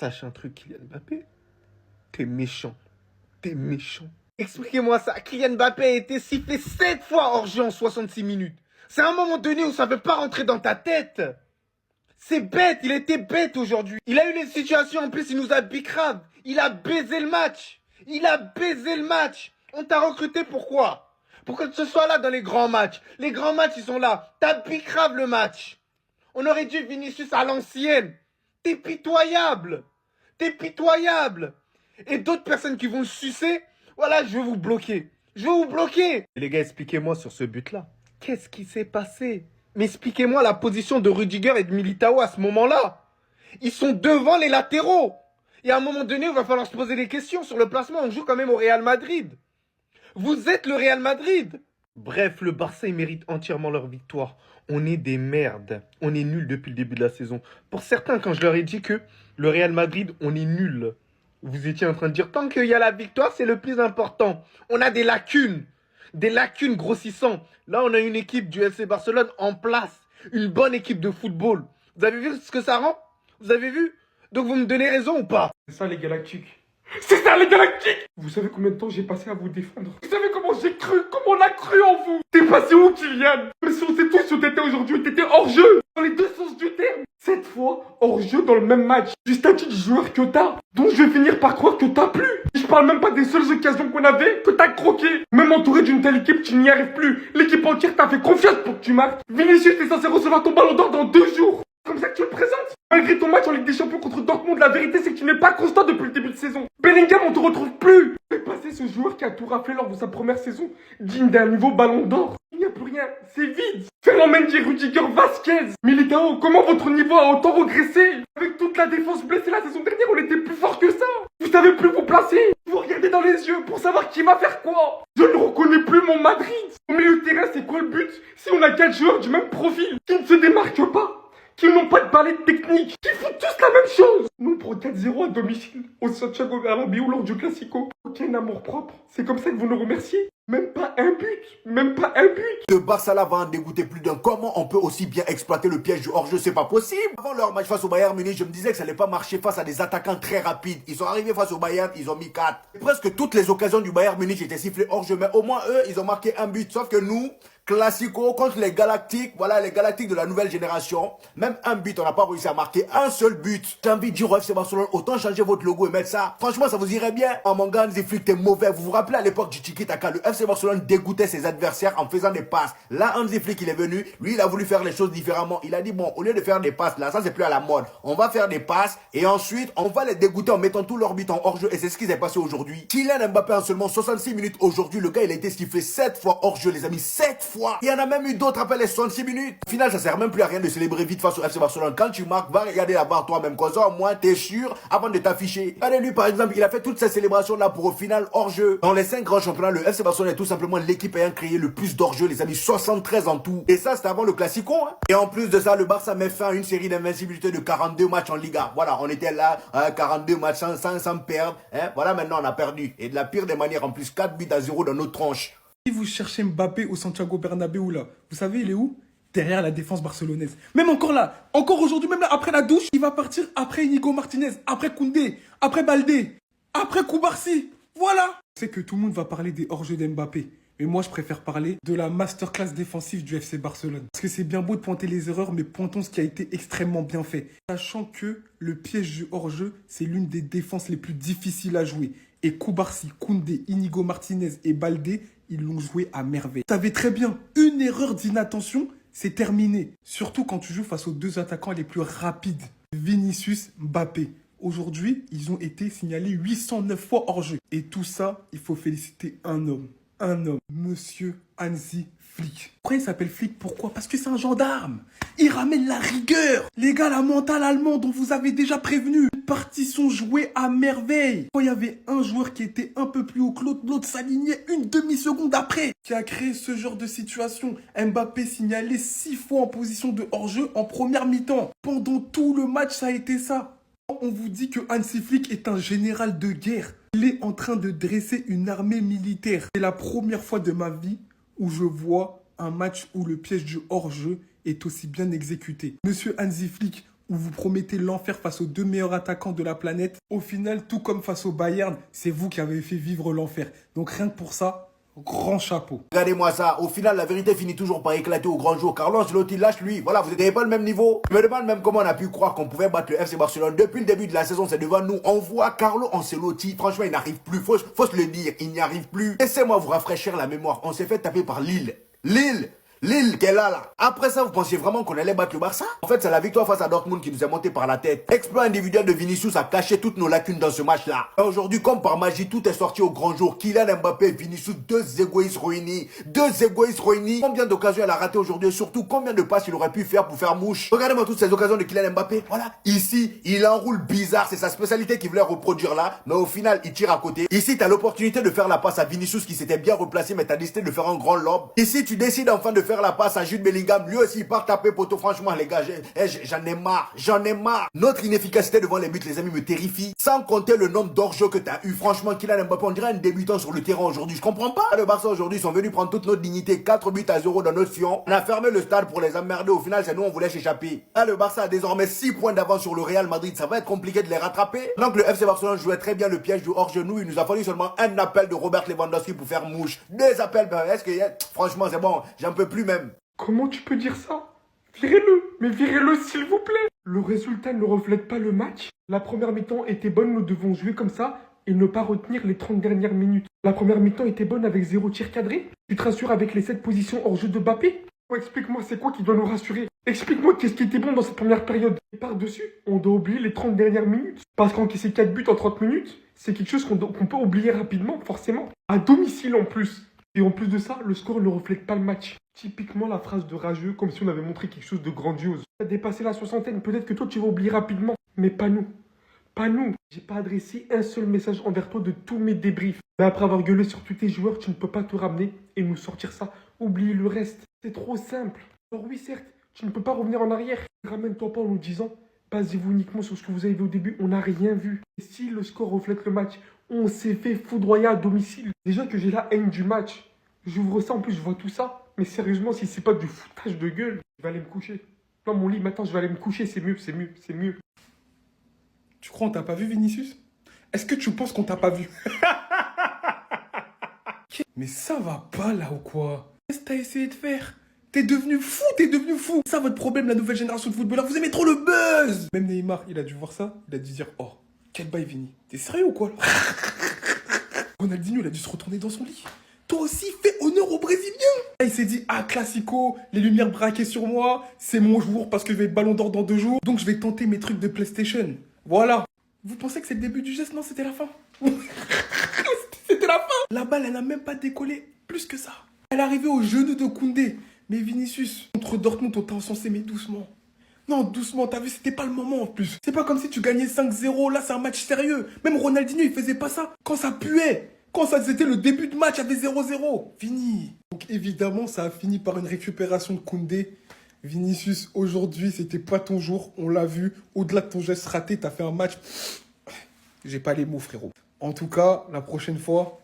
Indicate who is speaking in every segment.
Speaker 1: Sache un truc, Kylian Mbappé. T'es méchant. T'es méchant. Expliquez-moi ça. Kylian Mbappé a été sifflé 7 fois hors jeu en 66 minutes. C'est un moment donné où ça ne veut pas rentrer dans ta tête. C'est bête, il était bête aujourd'hui. Il a eu les situations, en plus il nous a bicrave. Il a baisé le match. Il a baisé le match. On t'a recruté pourquoi? Pour que tu sois là dans les grands matchs. Les grands matchs, ils sont là. T'as bicrave le match. On aurait dû Vinicius à l'ancienne. T'es pitoyable. T'es pitoyable. Et d'autres personnes qui vont le sucer, voilà, je vais vous bloquer. Je vais vous bloquer. Les gars, expliquez-moi sur ce but-là. Qu'est-ce qui s'est passé? Mais expliquez-moi la position de Rudiger et de Militao à ce moment-là. Ils sont devant les latéraux. Et à un moment donné, il va falloir se poser des questions sur le placement. On joue quand même au Real Madrid. Vous êtes le Real Madrid. Bref, le Barça, ils méritent entièrement leur victoire. On est des merdes. On est nuls depuis le début de la saison. Pour certains, quand je leur ai dit que le Real Madrid, on est nuls, vous étiez en train de dire, tant qu'il y a la victoire, c'est le plus important. On a des lacunes grossissantes. Là, on a une équipe du FC Barcelone en place. Une bonne équipe de football. Vous avez vu ce que ça rend? Vous avez vu? Donc vous me donnez raison ou pas?
Speaker 2: C'est ça les Galactiques. C'est ça les Galactiques. Vous savez combien de temps j'ai passé à vous défendre? Vous savez comment j'ai cru? Comment on a cru en vous? T'es passé où, Kylian? Mais si on sait tous où t'étais aujourd'hui, t'étais hors jeu. Dans les deux sens du terme. 7 fois hors jeu dans le même match. Du statut de joueur que t'as. Donc je vais finir par croire que t'as plus. Je parle même pas des seules occasions qu'on avait, que t'as croqué. Même entouré d'une telle équipe, tu n'y arrives plus. L'équipe entière t'a fait confiance pour que tu marques. Vinicius, t'es censé recevoir ton ballon d'or dans 2 jours. Comme ça que tu le présentes. Malgré ton match en Ligue des Champions contre Dortmund, la vérité c'est que tu n'es pas constant depuis le début de saison. Bellingham, on te retrouve plus. Fais passer ce joueur qui a tout raflé lors de sa première saison, digne d'un niveau ballon d'or. Il n'y a plus rien, c'est vide. Phénomène dit Rudiger, Vasquez, Militao, comment votre niveau a autant régressé? Avec toute la défense blessée la saison dernière, on était plus fort que ça. Vous savez plus vous placer. Vous regardez dans les yeux pour savoir qui va faire quoi. Je ne reconnais plus mon Madrid. Au milieu de terrain, c'est quoi le but si on a 4 joueurs du même profil qui ne se démarquent pas? Qui n'ont pas de balai technique, qui font tous la même chose. Nous, pour 4-0 à domicile, au Santiago Bernabéu lors du Classico. Aucun amour propre. C'est comme ça que vous nous remerciez. Même pas un but. Même pas un but.
Speaker 3: Le Barça là va en dégoûter plus d'un. Comment on peut aussi bien exploiter le piège du hors-jeu? C'est pas possible. Avant leur match face au Bayern Munich, je me disais que ça allait pas marcher face à des attaquants très rapides. Ils sont arrivés face au Bayern, ils ont mis 4. Presque toutes les occasions du Bayern Munich étaient sifflées hors-jeu. Mais au moins eux, ils ont marqué un but. Sauf que nous, Classico contre les Galactiques, voilà les Galactiques de la nouvelle génération. Même un but, on n'a pas réussi à marquer un seul but. J'ai envie de dire au FC Barcelone, autant changer votre logo et mettre ça. Franchement, ça vous irait bien. En manga, Hansi Flick, t'es mauvais. Vous vous rappelez à l'époque du Tiki Taka, le FC Barcelone dégoûtait ses adversaires en faisant des passes. Là, Hansi Flick, il est venu. Lui, il a voulu faire les choses différemment. Il a dit, bon, au lieu de faire des passes, là, ça c'est plus à la mode. On va faire des passes et ensuite, on va les dégoûter en mettant tout leur but en hors-jeu. Et c'est ce qui s'est passé aujourd'hui. Kylian Mbappé en seulement 66 minutes aujourd'hui, le gars, il a été sifflé 7 fois hors-jeu, les amis. 7 fois. Il y en a même eu d'autres après les 66 minutes. Au final, ça sert même plus à rien de célébrer vite face au FC Barcelone. Quand tu marques, va regarder la barre toi-même. Comme ça, au moins, t'es sûr avant de t'afficher. Regardez lui, par exemple, il a fait toutes ces célébrations-là pour au final hors-jeu. Dans les 5 grands championnats, le FC Barcelone est tout simplement l'équipe ayant créé le plus d'hors-jeu, les amis. 73 en tout. Et ça, c'était avant le Classico, hein. Et en plus de ça, le Barça met fin à une série d'invincibilité de 42 matchs en Liga. Voilà, on était là, 42 matchs sans perdre. Hein. Voilà, maintenant, on a perdu. Et de la pire des manières, en plus, 4-0 dans notre tranche.
Speaker 2: Si vous cherchez Mbappé au Santiago Bernabéu là, vous savez il est où? Derrière la défense barcelonaise. Même encore là, encore aujourd'hui, même là, après la douche, il va partir après Inigo Martinez, après Koundé, après Baldé, après Koubarsi. Voilà. Je sais que tout le monde va parler des hors-jeux d'Mbappé. Mais moi, je préfère parler de la masterclass défensive du FC Barcelone. Parce que c'est bien beau de pointer les erreurs, mais pointons ce qui a été extrêmement bien fait. Sachant que le piège du hors-jeu, c'est l'une des défenses les plus difficiles à jouer. Et Koubarsi, Koundé, Inigo Martinez et Baldé, ils l'ont joué à merveille. Vous savez très bien, une erreur d'inattention, c'est terminé. Surtout quand tu joues face aux 2 attaquants les plus rapides. Vinicius, Mbappé. Aujourd'hui, ils ont été signalés 809 fois hors jeu. Et tout ça, il faut féliciter un homme. Un homme, Monsieur Hansi Flick. Pourquoi il s'appelle Flick? Pourquoi? Parce que c'est un gendarme. Il ramène la rigueur. Les gars, la mentale allemande dont vous avez déjà prévenu. Les parties sont jouées à merveille. Quand il y avait un joueur qui était un peu plus haut que l'autre s'alignait une demi-seconde après. Qui a créé ce genre de situation? Mbappé signalé 6 fois en position de hors-jeu en première mi-temps. Pendant tout le match, ça a été ça. On vous dit que Hansi Flick est un général de guerre. Il est en train de dresser une armée militaire. C'est la première fois de ma vie où je vois un match où le piège du hors-jeu est aussi bien exécuté. Monsieur Hansi Flick, où vous promettez l'enfer face aux deux meilleurs attaquants de la planète. Au final, tout comme face au Bayern, c'est vous qui avez fait vivre l'enfer. Donc rien que pour ça, grand chapeau.
Speaker 3: Regardez-moi ça, au final la vérité finit toujours par éclater au grand jour. Carlo Ancelotti lâche lui, voilà, vous n'avez pas le même niveau. Je me demande même comment on a pu croire qu'on pouvait battre le FC Barcelone. Depuis le début de la saison, c'est devant nous. On voit Carlo Ancelotti, franchement il n'arrive plus, faut se le dire, il n'y arrive plus. Laissez-moi vous rafraîchir la mémoire, on s'est fait taper par Lille. Lille qu'elle a là. Après ça, vous pensiez vraiment qu'on allait battre le Barça? En fait, c'est la victoire face à Dortmund qui nous est montée par la tête. Exploit individuel de Vinicius a caché toutes nos lacunes dans ce match-là. Aujourd'hui, comme par magie, tout est sorti au grand jour. Kylian Mbappé et Vinicius, deux égoïstes réunis. Combien d'occasions elle a raté aujourd'hui et surtout combien de passes il aurait pu faire pour faire mouche? Regardez-moi toutes ces occasions de Kylian Mbappé. Voilà. Ici, il enroule bizarre. C'est sa spécialité qu'il voulait reproduire là. Mais au final, il tire à côté. Ici, t'as l'opportunité de faire la passe à Vinicius qui s'était bien replacé, mais t'as décidé de faire un grand lob. Ici, tu décides enfin de faire la passe à Jude Bellingham, lui aussi il part taper poteau. Franchement les gars, j'en ai marre. Notre inefficacité devant les buts les amis me terrifie. Sans compter le nombre d'hors-jeux que t'as eu. Franchement Kylian Mbappé on dirait un débutant sur le terrain aujourd'hui. Je comprends pas. Le Barça aujourd'hui ils sont venus prendre toute notre dignité. 4-0 dans notre fion. On a fermé le stade pour les emmerder. Au final c'est nous on voulait s'échapper. Là le Barça a désormais 6 points d'avance sur le Real Madrid. Ça va être compliqué de les rattraper. Donc le FC Barcelone jouait très bien le piège du hors-genou. Il nous a fallu seulement un appel de Robert Lewandowski pour faire mouche. Des appels, est-ce que franchement c'est bon, j'en peux plus même.
Speaker 4: Comment tu peux dire ça? Virez-le, mais virez-le s'il vous plaît. Le résultat ne reflète pas le match. La première mi-temps était bonne, nous devons jouer comme ça et ne pas retenir les 30 dernières minutes. La première mi-temps était bonne avec 0 tir cadré. Tu te rassures avec les 7 positions hors jeu de Mbappé? Explique-moi, c'est quoi qui doit nous rassurer? Explique-moi qu'est-ce qui était bon dans cette première période. Et par-dessus, on doit oublier les 30 dernières minutes. Parce qu'encaisser 4 buts en 30 minutes, c'est quelque chose qu'on peut oublier rapidement, forcément. À domicile en plus. Et en plus de ça, le score ne reflète pas le match. Typiquement la phrase de rageux, comme si on avait montré quelque chose de grandiose. T'as dépassé la soixantaine, peut-être que toi tu vas oublier rapidement. Mais pas nous. Pas nous. J'ai pas adressé un seul message envers toi de tous mes débriefs. Mais après avoir gueulé sur tous tes joueurs, tu ne peux pas te ramener et nous sortir ça. Oublier le reste. C'est trop simple. Alors oui, certes, tu ne peux pas revenir en arrière. Ramène-toi pas en nous disant, basez-vous uniquement sur ce que vous avez vu au début. On n'a rien vu. Et si le score reflète le match, on s'est fait foudroyer à domicile. Déjà que j'ai la haine du match. J'ouvre ça, en plus je vois tout ça. Mais sérieusement, si c'est pas du foutage de gueule, je vais aller me coucher. Dans mon lit, maintenant je vais aller me coucher, c'est mieux.
Speaker 2: Tu crois on t'a pas vu Vinicius? Est-ce que tu penses qu'on t'a pas vu? Mais ça va pas là ou quoi? Qu'est-ce que t'as essayé de faire? T'es devenu fou. C'est ça votre problème, la nouvelle génération de footballeurs. Vous aimez trop le buzz. Même Neymar, il a dû voir ça. Il a dû dire, oh, quel bail Vini. T'es sérieux ou quoi là? Ronaldinho, il a dû se retourner dans son lit. Toi aussi, fais honneur aux Brésiliens. Il s'est dit, ah, classico, les lumières braquées sur moi, c'est mon jour parce que je vais être ballon d'or dans 2 jours. Donc je vais tenter mes trucs de PlayStation. Voilà. Vous pensez que c'est le début du geste? Non, c'était la fin. C'était la fin. La balle, elle n'a même pas décollé plus que ça. Elle est arrivée au genou de Koundé. Mais Vinicius, contre Dortmund, on t'a encensé, mais doucement. Non, doucement, t'as vu, c'était pas le moment en plus. C'est pas comme si tu gagnais 5-0, là c'est un match sérieux. Même Ronaldinho, il faisait pas ça quand ça puait. Quand ça c'était le début de match, il y avait 0-0. Fini. Donc évidemment, ça a fini par une récupération de Koundé. Vinicius, aujourd'hui, c'était pas ton jour, on l'a vu. Au-delà de ton geste raté, t'as fait un match. J'ai pas les mots, frérot. En tout cas, la prochaine fois,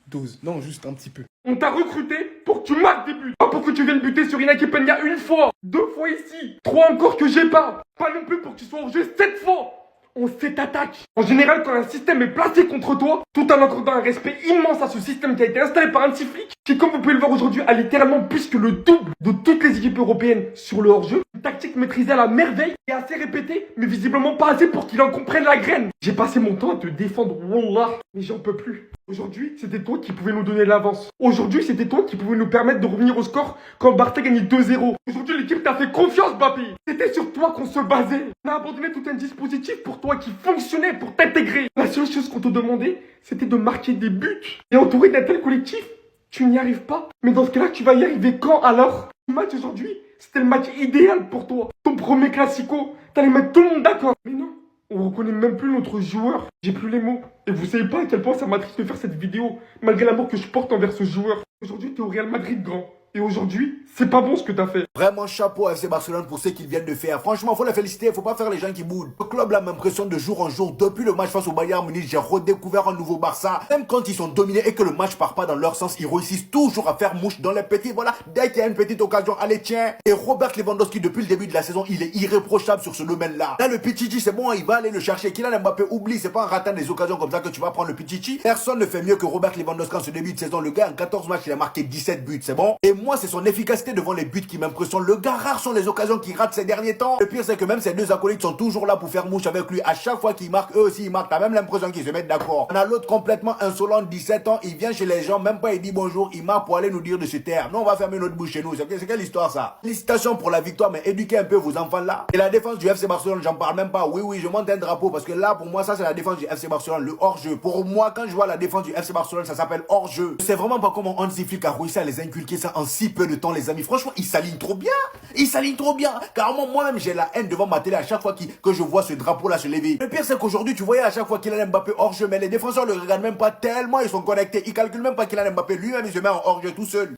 Speaker 2: dose. Non, juste un petit peu.
Speaker 4: On t'a recruté pour que tu marques des buts. Pas pour que tu viennes buter sur Inaki Peña 1 fois, 2 fois ici, 3 encore que j'ai pas. Pas non plus pour que tu sois en jeu 7 fois. On s'attaque. En général, quand un système est placé contre toi, tout en accordant un respect immense à ce système qui a été installé par un petit flic, qui, comme vous pouvez le voir aujourd'hui, a littéralement plus que le double de toutes les équipes européennes sur le hors-jeu. Une tactique maîtrisée à la merveille et assez répétée, mais visiblement pas assez pour qu'il en comprenne la graine. J'ai passé mon temps à te défendre, wallah, mais j'en peux plus. Aujourd'hui, c'était toi qui pouvais nous donner l'avance. Aujourd'hui, c'était toi qui pouvais nous permettre de revenir au score quand Barça gagnait 2-0. Aujourd'hui, l'équipe t'a fait confiance, Bapi. C'était sur toi qu'on se basait. On a abandonné tout un dispositif pour toi qui fonctionnait pour t'intégrer. La seule chose qu'on te demandait, c'était de marquer des buts. Et entouré d'un tel collectif, tu n'y arrives pas. Mais dans ce cas-là, tu vas y arriver quand alors? Le match aujourd'hui, c'était le match idéal pour toi. Ton premier classico, t'allais mettre tout le monde d'accord. Mais non. On reconnaît même plus notre joueur. J'ai plus les mots. Et vous savez pas à quel point ça m'attriste de faire cette vidéo, malgré l'amour que je porte envers ce joueur. Aujourd'hui, t'es au Real Madrid, grand. Et aujourd'hui, c'est pas bon ce que t'as fait.
Speaker 3: Vraiment chapeau à FC Barcelone pour ce qu'ils viennent de faire. Franchement, faut les féliciter, faut pas faire les gens qui boudent. Le club là m'impressionne de jour en jour. Depuis le match face au Bayern Munich, j'ai redécouvert un nouveau Barça. Même quand ils sont dominés et que le match part pas dans leur sens, ils réussissent toujours à faire mouche dans les petits. Voilà, dès qu'il y a une petite occasion, allez tiens. Et Robert Lewandowski, depuis le début de la saison, il est irréprochable sur ce domaine-là. Là, le Pichichi, c'est bon, il va aller le chercher. Kylian Mbappé, oublie, c'est pas en ratant des occasions comme ça que tu vas prendre le Pichichi. Personne ne fait mieux que Robert Lewandowski en ce début de saison. Le gars, en 14 matchs, il a marqué 17 buts, c'est bon. Et moi, c'est son efficacité devant les buts qui m'impressionne. Le gars, rares sont les occasions qu'il rate ces derniers temps. Le pire, c'est que même ses deux acolytes sont toujours là pour faire mouche avec lui. À chaque fois qu'il marque, eux aussi ils marquent. T'as même l'impression qu'ils se mettent d'accord. On a l'autre complètement insolent, 17 ans. Il vient chez les gens, même pas il dit bonjour. Il marque pour aller nous dire de se taire. Non, on va fermer notre bouche chez nous. C'est quelle histoire ça? Félicitations pour la victoire, mais éduquez un peu vos enfants là. Et la défense du FC Barcelone, j'en parle même pas. Oui, je monte un drapeau parce que là, pour moi, ça c'est la défense du FC Barcelone, le hors-jeu. Pour moi, quand je vois la défense du FC Barcelone, ça s'appelle hors-jeu. C'est vraiment pas comment Hansi Flick a réussi à les inculquer ça en si peu de temps, les amis. Franchement, ils s'alignent trop bien. Ils s'alignent trop bien. Carrément, moi-même, j'ai la haine devant ma télé à chaque fois que je vois ce drapeau-là se lever. Le pire, c'est qu'aujourd'hui, tu voyais à chaque fois qu'il a Mbappé hors-jeu, mais les défenseurs le regardent même pas tellement, ils sont connectés. Ils calculent même pas qu'il a Mbappé lui-même, il se met en hors-jeu tout seul.